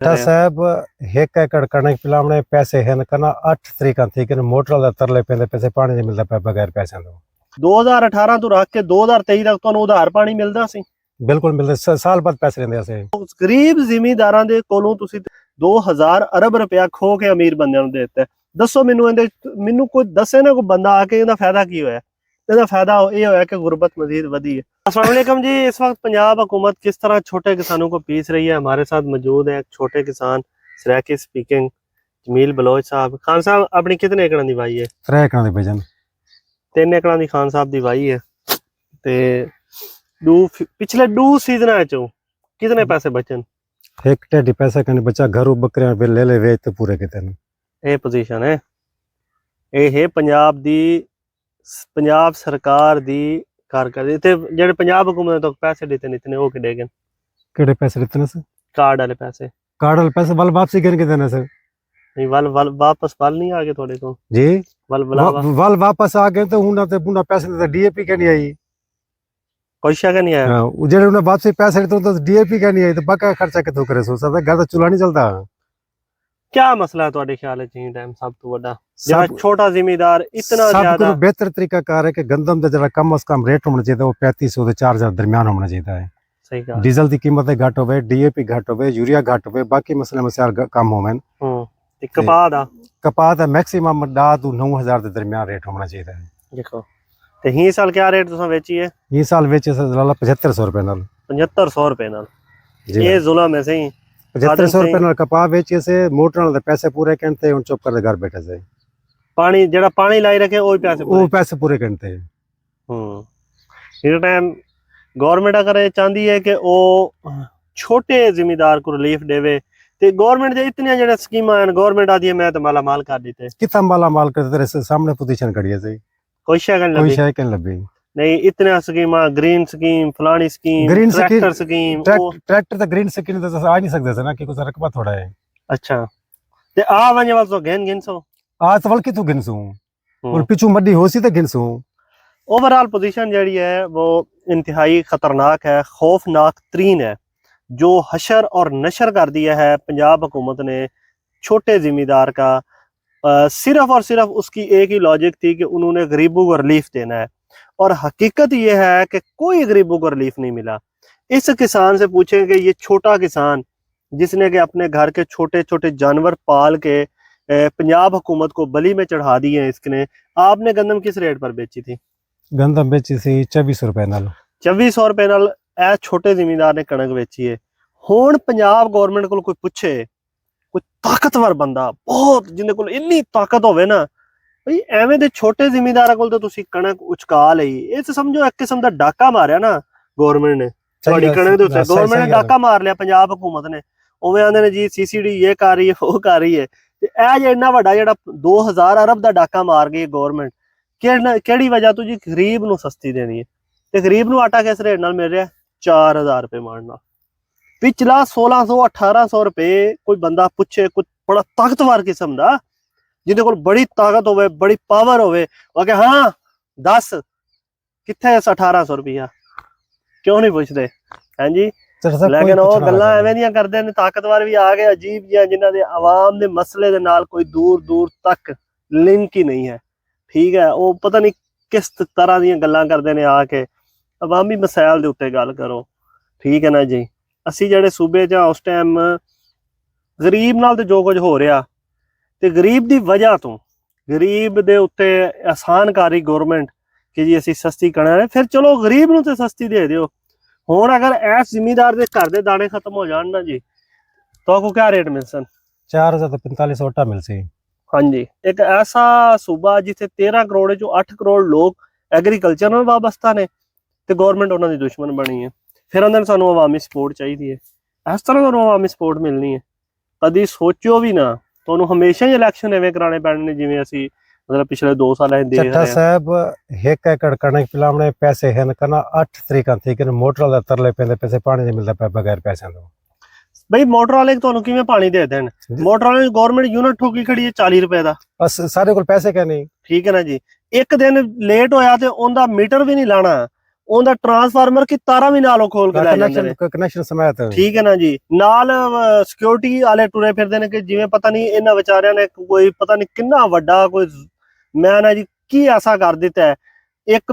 साहब 1 एकड़ कणक पिलावने पैसे हैं करना 8 तरीका थी कि मोटर वाला तरले पेंदे पैसे पानी नहीं मिलता पे बगैर पैसे तो 2018 ਤੋਂ ਰੱਖ ਕੇ 2023 ਤੱਕ ਤੁਹਾਨੂੰ ਉਧਾਰ ਪਾਣੀ ਮਿਲਦਾ ਸੀ। बिल्कुल मिलते साल बाद पैसे लेंदे असे ਗਰੀਬ ਜ਼ਿਮੀਂਦਾਰਾਂ ਦੇ ਕੋਲੋਂ ਤੁਸੀਂ 2000 ਅਰਬ ਰੁਪਇਆ ਖੋ ਕੇ ਅਮੀਰ ਬੰਦਿਆਂ ਨੂੰ ਦੇ ਦਿੱਤਾ। ਦੱਸੋ ਮੈਨੂੰ ਕੋਈ ਦੱਸੇ ਨਾ ਕੋਈ ਬੰਦਾ ਆ ਕੇ ਇਹਦਾ ਫਾਇਦਾ ਕੀ ਹੋਇਆ। ਇਹਦਾ ਫਾयदा ये होया कि गुर्बत मजीद वधी है। अस्सलाम वालेकुम जी, इस वक्त पंजाब हुकूमत किस तरह छोटे किसानों को पीस रही है। हमारे साथ मौजूद है एक छोटे किसान सराकी स्पीकिंग जमील बलोच साहब। खान साहब अपनी कितने एकड़ की वाही है? 3 एकड़ दी बेजन 3 एकड़ की खान साहब की वाही है। ते पिछले 2 सीजन चो कितने पैसे बचन? एक टेडी पैसा कने बचा घरों बकरियां पे ले ले वेच ते पूरे किते ये पोजीशन है। ये पंजाब सरकार दी कारकर्दगी ते जेड़े पंजाब हुकूमत तो पैसे देते इतने वो किडे गन केड़े पैसे देते सर? कार्ड वाले पैसे। कार्ड वाले पैसे वाल वापसी करके देना सर? नहीं वाल वापस नहीं आ गए थोड़े को जी वाल वापस आ गए तो हुना ते पुना पैसे ते डीएपी के नहीं आई कोई शक नहीं आया। हां जेड़े उन्हें वापसी पैसे तो डीएपी का नहीं आई तो बका खर्चा कितो करे सो सब घर तो चूल्हा नहीं चलता। क्या मसला है ਤੁਹਾਡੇ ਖਿਆਲ ਵਿੱਚ ਇਹ ਟਾਈਮ ਸਭ ਤੋਂ ਵੱਡਾ ਜਿਹੜਾ ਛੋਟਾ ਜ਼ਿਮੀਂਦਾਰ इतना ज्यादा सब बेहतर तरीका कार है कि गंदम का जरा कम से कम रेट होना चाहिए वो 3500 से 4000 दरमियान होना चाहिए है। सही कहा। डीजल की कीमतें घट होवे डीएपी घट होवे यूरिया घट होवे बाकी मसले मसाइल कम होवन। ते कपाह दा मैक्सिमम 9000 के दरमियान रेट होना चाहिए है। देखो ते ही साल क्या रेट तुसा बेची है? ये साल बेचे से 7500 रुपए नाल 7500 रुपए नाल ये जुल्म है। सही 7500 रुपए नाल कपाह बेचे से मोटर नाल पैसे पूरे करते उन चुप कर घर बैठे से पानी जेड़ा पानी लाई रखे वो पैसे पूरे करते इस टाइम गवर्नमेंट अगर चाहती है कि वो छोटे जिम्मेदार को रिलीफ देवे ते गवर्नमेंट दे इतनी जेड़ा स्कीमां हैं गवर्नमेंट आदी है मैं तो माला माल कर देते कितना माला माल कर तेरे सामने पोजीशन खड़ी है। कोई शय कन लबी नहीं इतने स्कीमां ग्रीन स्कीम फलानी स्कीम ट्रैक्टर स्कीम ट्रैक्टर तो ग्रीन स्कीम तो आ नहीं सकते थे ना कि कुछ रकबा थोड़ा है। अच्छा ते आ वने वाल तो गिनसो आज तो बल्कि तू गिनसू और पिछू मड्डी होसी तो गिनसू। ओवरऑल पोजीशन जेडी है वो इंतहाई खतरनाक है खौफनाक तरीन है जो हशर और नशर कर दिया है पंजाब हुकूमत ने छोटे जिम्मेदार का। सिर्फ और सिर्फ उसकी एक ही लॉजिक थी कि उन्होंने गरीबों को रिलीफ देना है और हकीकत यह है कि कोई गरीबों को रिलीफ नहीं मिला। इस किसान से पूछें कि ये छोटा किसान जिसने कि अपने घर के छोटे छोटे जानवर पाल के पंजाब हुकूमत को बली में चढ़ा दी है इसने आपने गंदम किस रेट पर बेची थी? गंदम बेची थी 2400 रुपए नाल 2400 रुपए नाल ए छोटे जिम्मेदार ने कणक बेची है। हुण पंजाब गवर्नमेंट को कोई पूछे कोई ताकतवर बंदा बहुत जिन्हें को इन्नी ताकत होवे ना भाई एवें दे छोटे जिम्मेदारां कोल तो तुसी कणक उचका लई ये तो समझो एक किस्म दा डाका मारिया ना गवर्नमेंट ने ਤੁਹਾਡੀ कणक दे उत्ते गवर्नमेंट ने डाका मार लिया पंजाब हुकूमत ने। उवें आंदे ने जी सीसीडी ये कर रही है वो कर रही है ते ए जे इन्ना वड्डा जेड़ा 2000 अरब दा डाका मार गई गवर्नमेंट केड़ी वजह तो जी गरीब नु सस्ती देनी है ते गरीब नु आटा किस रेट नाल मिल रहा 4000 रुपए मान नाल। पिछला 1600-1800 रुपए कोई बंदा पूछे कुछ बड़ा ताकतवर किस्म दा जिन्हें को बड़ी ताकत होवे बड़ी पावर होवे वो कहे हाँ दस किथे 1800 रुपया क्यों नहीं पूछते हैं जी। लेकिन वो गल्लां एवें दियां करदे ने ताकतवर भी आ गए अजीब जिहा जिन्हां दे आवाम दे मसले दे नाल कोई दूर दूर तक लिंक ही नहीं है। ठीक है वो पता नहीं किस तरह दियां गल्लां करदे ने आके अवामी मसाइल दे उत्ते गल करो। ठीक है ना जी। असी जेड़े सूबे च उस टाइम गरीब नाल ते जो कुछ हो रहा ते गरीब दी वजह तो गरीब दे उत्ते आसानकारी गवर्नमेंट कि जी असी सस्ती कणक फिर चलो गरीब नूं ते सस्ती दे दिओ। हुण अगर ऐस जिम्मेदार दे घर दे दाने खत्म हो जान ना जी तो आपको क्या रेट मिल सन? 4000 तो 4500 आटा मिल सी। हाँ जी एक ऐसा सूबा जिथे 13 करोड़ जो 8 करोड़ लोग एग्रीकल्चर नाल वाबस्ता ने ते गवर्नमेंट उन्हां दी दुश्मन बनी है। फिर अंदर सानू अवामी सपोर्ट चाहिए है इस तरह तुहानू अवामी सपोर्ट मिलनी है कदी सोचो भी ना तुहानू हमेशा ही इलैक्शन एवें कराने पैणे ने जिवें असीं मतलब पिछले 2 साल चट्टा साहब 1 एकड़ कणक पिलावने पैसे हैं करना 8 तरीका थी कि मोटर वाला तरले पेंदे पैसे पानी नहीं मिलता पे बगैर पैसे तो भाई मोटर वाले तुहानू किवें पानी दे देण? मोटर वाले गवर्नमेंट यूनिट ठोकी खड़ी है 40 रुपए दा बस सारे कोल पैसे क्या नहीं। ठीक है ना जी। एक दिन लेट होया ते उनदा मीटर भी नहीं लाना ਉਹਦਾ ਟਰਾਂਸਫਾਰਮਰ ਕੀ ਤਾਰਾਂ ਵੀ ਨਾਲੋਂ ਖੋਲ ਕੇ ਲੈ ਜਾਂਦੇ ਨੇ। ਕਨੈਕਸ਼ਨ ਸਮੇਤ। ਠੀਕ ਹੈ ਨਾ ਜੀ। ਨਾਲ ਸਿਕਿਉਰਿਟੀ ਵਾਲੇ ਟੁਰੇ ਫਿਰਦੇ ਨੇ ਕਿ ਜਿਵੇਂ ਪਤਾ ਨਹੀਂ ਇਹਨਾਂ ਵਿਚਾਰਿਆਂ ਨੇ ਕੋਈ ਪਤਾ ਨਹੀਂ ਕਿੰਨਾ ਵੱਡਾ ਕੋਈ ਮੈਂ ਨਾ ਜੀ ਕੀ ਐਸਾ ਕਰ ਦਿੱਤਾ ਹੈ, ਇੱਕ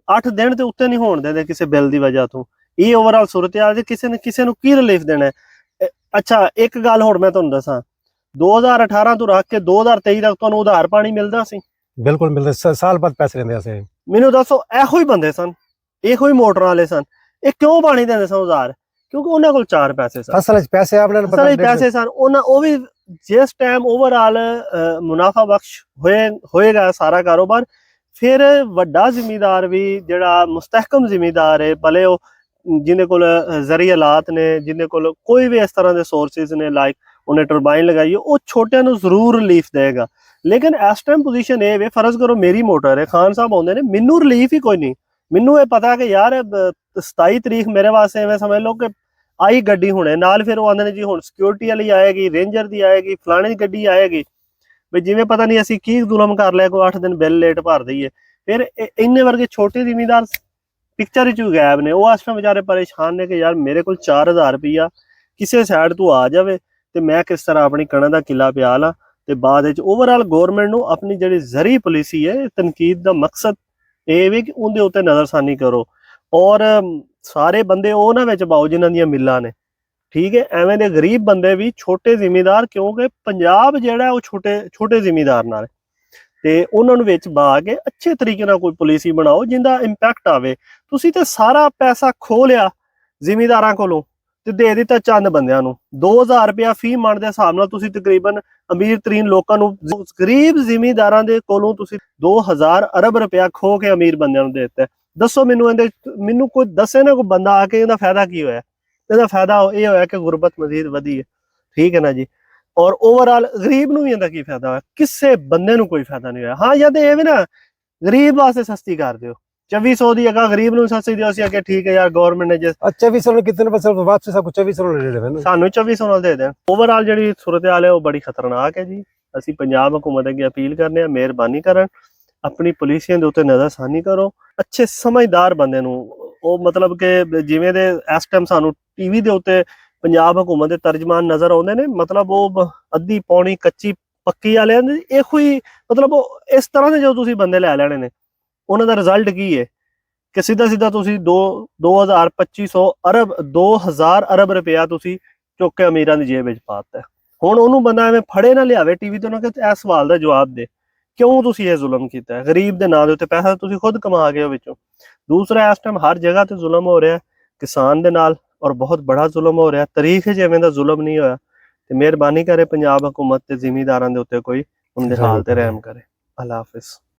8 ਦਿਨ ਤੇ ਉੱਤੇ ਨਹੀਂ ਹੋਣ ਦਿੰਦੇ ਕਿਸੇ ਬਿੱਲ ਦੀ ਵਜ੍ਹਾ ਤੋਂ। ਇਹ ਓਵਰਆਲ ਸੂਰਤ-ਹਾਲ ਜੇ ਕਿਸੇ ਨੂੰ ਕੀ ਰਿਲੀਫ ਦੇਣਾ ਹੈ। ਅੱਛਾ ਇੱਕ ਗੱਲ ਹੋਰ ਮੈਂ ਤੁਹਾਨੂੰ ਦੱਸਾਂ, 2018 ਤੋਂ ਰੱਖ ਕੇ 2023 ਤੱਕ ਤੁਹਾਨੂੰ ਉਧਾਰ ਪਾਣੀ ਮਿਲਦਾ ਸੀ? ਬਿਲਕੁਲ ਮਿਲਦੇ, ਸਾਲ ਬਾਅਦ ਪੈਸੇ ਲੈਂਦੇ ਅਸੀਂ। ਮੈਨੂੰ ਦੱਸੋ ਇਹੋ ਹੀ ਬੰਦੇ ਸਨ, ਇਹੋ ਹੀ ਮੋਟਰਾਂ ਵਾਲੇ ਸਨ, ਇਹ ਕਿਉਂ ਪਾਣੀ ਦਿੰਦੇ ਸਨ ਉਧਾਰ? ਕਿਉਂਕਿ ਉਹਨਾਂ ਕੋਲ 4 ਪੈਸੇ ਸਨ, ਅਸਲ ਵਿੱਚ ਪੈਸੇ ਆਪਣੇ ਨੂੰ ਅਸਲ ਵਿੱਚ ਪੈਸੇ ਸਨ ਉਹਨਾਂ। ਉਹ ਵੀ ਜਿਸ ਟਾਈਮ ਓਵਰਆਲ ਮੁਨਾਫਾ ਬਖਸ਼ ਹੋਏਗਾ ਸਾਰਾ ਕਾਰੋਬਾਰ, ਫਿਰ ਵੱਡਾ ਜ਼ਿਮੀਦਾਰ ਵੀ ਜਿਹੜਾ ਮੁਸਤਹਿਕਮ ਜ਼ਿਮੀਦਾਰ ਹੈ, ਭਲੇ ਉਹ ਜਿਹਦੇ ਕੋਲ ਜ਼ਰੀ ਹਾਲਾਤ ਨੇ, ਜਿਹਦੇ ਕੋਲ ਕੋਈ ਵੀ ਇਸ ਤਰ੍ਹਾਂ ਦੇ ਸੋਰਸਿਸ ਨੇ, ਲਾਈਕ ਉਹਨੇ ਟਰਬਾਈਨ ਲਗਾਈ, ਉਹ ਛੋਟਿਆਂ ਨੂੰ ਜ਼ਰੂਰ ਰਿਲੀਫ ਦੇਗਾ। ਲੇਕਿਨ ਇਸ ਟਾਈਮ ਪੋਜੀਸ਼ਨ ਇਹ ਵੇ, ਫਰਜ਼ ਕਰੋ ਮੇਰੀ ਮੋਟਰ ਹੈ, ਖਾਨ ਸਾਹਿਬ ਆਉਂਦੇ ਨੇ, ਮੈਨੂੰ ਰਿਲੀਫ ਹੀ ਕੋਈ ਨਹੀਂ। ਮੈਨੂੰ ਇਹ ਪਤਾ ਕਿ ਯਾਰ 27 ਤਰੀਕ ਮੇਰੇ ਵਾਸਤੇ ਐਵੇਂ ਸਮਝ ਲਓ ਕਿ ਆਈ ਗੱਡੀ ਹੁਣੇ ਨਾਲ, ਫਿਰ ਉਹ ਆਉਂਦੇ ਨੇ ਜੀ ਹੁਣ ਸਿਕਿਉਰਿਟੀ ਵਾਲੀ ਆਏਗੀ, ਰੇਂਜਰ ਦੀ ਆਏਗੀ, ਫਲਾਣੇ ਦੀ ਗੱਡੀ ਆਏਗੀ, ਵੀ ਜਿਵੇਂ ਪਤਾ ਨਹੀਂ ਅਸੀਂ ਕੀ ਜ਼ੁਲਮ ਕਰ ਲਿਆ, ਕੋਈ 8 ਦਿਨ ਬਿੱਲ ਲੇਟ ਭਰ ਦਈਏ। ਫਿਰ ਇੰਨੇ ਵਰਗੇ ਛੋਟੇ ਜ਼ਿਮੀਦਾਰ ਪਿਕਚਰ ਵਿੱਚ ਗਾਇਬ ਨੇ। ਉਹ ਇਸ ਟਾਈਮ ਵਿਚਾਰੇ ਪਰੇਸ਼ਾਨ ਨੇ ਕਿ ਯਾਰ ਮੇਰੇ ਕੋਲ 4000 ਰੁਪਈਆ ਕਿਸੇ ਸਾਈਡ ਤੋਂ ਆ ਜਾਵੇ ਤੇ ਮੈਂ ਕਿਸ ਤਰ੍ਹਾਂ ਆਪਣੀ ਕਣਕ ਦਾ ਕਿੱਲਾ ਪਿਆ ਲਾਂ। ਤੇ ਬਾਅਦ ਵਿੱਚ ਓਵਰਆਲ ਗੌਰਮੈਂਟ ਨੂੰ ਆਪਣੀ ਜਿਹੜੀ ਜ਼ਰੀ ਪਾਲਿਸੀ ਹੈ, ਤਨਕੀਦ ਦਾ ਮਕਸਦ ਇਹ ਵੀ ਕਿ ਉਹਦੇ ਉੱਤੇ ਨਜ਼ਰਸਾਨੀ ਕਰੋ ਔਰ ਸਾਰੇ ਬੰਦੇ ਉਹ ਨਾ ਵਿੱਚ ਪਾਓ ਜਿਨ੍ਹਾਂ ਦੀਆਂ ਮਿੱਲਾਂ ਨੇ। ਠੀਕ ਹੈ, ਐਵੇਂ ਦੇ ਗਰੀਬ ਬੰਦੇ ਵੀ ਛੋਟੇ ਜ਼ਿਮੀਦਾਰ, ਕਿਉਂਕਿ ਪੰਜਾਬ ਜਿਹੜਾ ਉਹ ਛੋਟੇ ਜ਼ਿਮੀਦਾਰ ਨਾਲ, ਤੇ ਉਹਨਾਂ ਨੂੰ ਵਿੱਚ ਪਾ ਕੇ ਅੱਛੇ ਤਰੀਕੇ ਨਾਲ ਕੋਈ ਪਾਲਿਸੀ ਬਣਾਓ ਜਿੰਦਾ ਇੰਪੈਕਟ ਆਵੇ। ਤੁਸੀਂ ਤੇ ਸਾਰਾ ਪੈਸਾ ਖੋਹ ਲਿਆ ਜ਼ਿਮੀਦਾਰਾਂ ਕੋਲੋਂ ਤੇ ਦੇ ਦਿੱਤਾ ਚੰਦ ਬੰਦਿਆਂ ਨੂੰ। 2000 ਰੁਪਇਆ ਫੀ ਮਣ ਦੇ ਹਿਸਾਬ ਨਾਲ ਤੁਸੀਂ ਤਕਰੀਬਨ ਅਮੀਰ ਤਰੀਨ ਲੋਕਾਂ ਨੂੰ, ਗਰੀਬ ਜ਼ਿਮੀਦਾਰਾਂ ਦੇ ਕੋਲੋਂ ਤੁਸੀਂ 2000 ਅਰਬ ਰੁਪਇਆ ਖੋਹ ਕੇ ਅਮੀਰ ਬੰਦਿਆਂ ਨੂੰ ਦੇ ਦਿੱਤਾ। ਦੱਸੋ ਮੈਨੂੰ ਕੋਈ ਦੱਸੇ ਨਾ ਕੋਈ ਬੰਦਾ ਆ ਕੇ ਇਹਦਾ ਫਾਇਦਾ ਕੀ ਹੋਇਆ? ਇਹਦਾ ਫਾਇਦਾ ਇਹ ਹੋਇਆ ਕਿ ਗੁਰਬਤ ਮਜ਼ੀਦ ਵਧੀ ਹੈ। ਠੀਕ ਹੈ ਨਾ ਜੀ। ਔਰ ਓਵਰਆਲ ਗਰੀਬ ਨੂੰ ਵੀ ਇਹਦਾ ਕੀ ਫਾਇਦਾ ਹੋਇਆ? ਕਿਸੇ ਬੰਦੇ ਨੂੰ ਕੋਈ ਫਾਇਦਾ ਨਹੀਂ ਹੋਇਆ। ਹਾਂ ਜਾਂ ਤੇ ਇਹ ਵੀ ਨਾ ਗਰੀਬ ਵਾਸਤੇ ਸਸਤੀ ਕਰ ਦਿਓ, 2400 ਦੀ ਅਗਾ ਗਰੀਬ ਨੂੰ ਸਸਤੀ ਦਿਓ। ਅਸੀਂ ਅੱਗੇ ਠੀਕ ਹੈ ਯਾਰ ਗਵਰਨਮੈਂਟ ਨੇ ਜੇ 2400 ਨੂੰ ਕਿਤਨੇ ਬਸ ਵਾਪਸ ਸਭ 2400 ਨੂੰ ਦੇ ਦੇਣ, ਸਾਨੂੰ 2400 ਨਾਲ ਦੇ ਦੇਣ। ਓਵਰਆਲ ਜਿਹੜੀ ਸੂਰਤ-ਹਾਲ ਹੈ ਉਹ ਬੜੀ ਖਤਰਨਾਕ ਹੈ ਜੀ। ਅਸੀਂ ਪੰਜਾਬ ਹਕੂਮਤ ਅੱਗੇ ਅਪੀਲ ਕਰਨੇ ਆ, ਮਿਹਰਬਾਨੀ ਕਰਨ ਆਪਣੀ ਪਾਲਿਸੀਆਂ ਦੇ ਉੱਤੇ ਨਜ਼ਰਸਾਨੀ ਕਰੋ। ਅੱਛੇ ਸਮਝਦਾਰ ਬੰਦੇ ਨੂੰ, ਉਹ ਮਤਲਬ ਕਿ ਜਿਵੇਂ ਦੇ ਇਸ ਟਾਈਮ ਸਾਨੂੰ ਟੀਵੀ ਦੇ ਉੱਤੇ ਪੰਜਾਬ ਹਕੂਮਤ ਦੇ ਤਰਜਮਾਨ ਨਜ਼ਰ ਆਉਂਦੇ ਨੇ, ਮਤਲਬ ਉਹ ਅੱਧੀ ਪੌਣੀ ਕੱਚੀ ਪੱਕੀ ਵਾਲਿਆਂ ਦੇ ਇਹੋ ਹੀ, ਮਤਲਬ ਉਹ ਇਸ ਤਰ੍ਹਾਂ ਦੇ ਜੋ ਤੁਸੀਂ ਬੰਦੇ ਲੈ ਲੈਣੇ ਨੇ, ਉਹਨਾਂ ਦਾ ਰਿਜ਼ਲਟ ਕੀ ਹੈ ਕਿ ਸਿੱਧਾ ਤੁਸੀਂ 2000 ਅਰਬ ਰੁਪਇਆ ਤੁਸੀਂ ਚੁੱਕ ਕੇ ਅਮੀਰਾਂ ਦੀ ਜੇਬ ਵਿੱਚ ਪਾਤਾ। ਹੁਣ ਉਹਨੂੰ ਬੰਦਾ ਐਵੇਂ ਫੜੇ ਨਾ ਲਿਆਵੇ ਟੀਵੀ ਤੋਂ ਨਾ ਕਿ ਇਸ ਸਵਾਲ ਦਾ ਜਵਾਬ ਦੇ, ਕਿਉਂ ਤੁਸੀਂ ਇਹ ਜ਼ੁਲਮ ਕੀਤਾ ਹੈ? ਗਰੀਬ ਦੇ ਨਾਂ ਦੇ ਉੱਤੇ ਪੈਸਾ ਤੁਸੀਂ ਖੁਦ ਕਮਾ ਗਏ ਹੋ ਵਿੱਚੋਂ। ਦੂਸਰਾ, ਇਸ ਟਾਈਮ ਹਰ ਜਗ੍ਹਾ ਤੇ ਜ਼ੁਲਮ ਹੋ ਰਿਹਾ ਕਿਸਾਨ ਦੇ ਨਾਲ, ਔਰ ਬਹੁਤ ਬੜਾ ਜ਼ੁਲਮ ਹੋ ਰਿਹਾ। ਤਾਰੀਖ 'ਚ ਐਵੇਂ ਦਾ ਜ਼ੁਲਮ ਨਹੀਂ ਹੋਇਆ। ਤੇ ਮਿਹਰਬਾਨੀ ਕਰੇ ਪੰਜਾਬ ਹਕੂਮਤ ਤੇ ਜ਼ਿਮੀਦਾਰਾਂ ਦੇ ਉੱਤੇ ਕੋਈ ਉਹਦੇ ਹਾਲ ਤੇ ਰਹਿਮ ਕਰੇ। ਅੱਲਾ ਹਾਫਿਜ਼।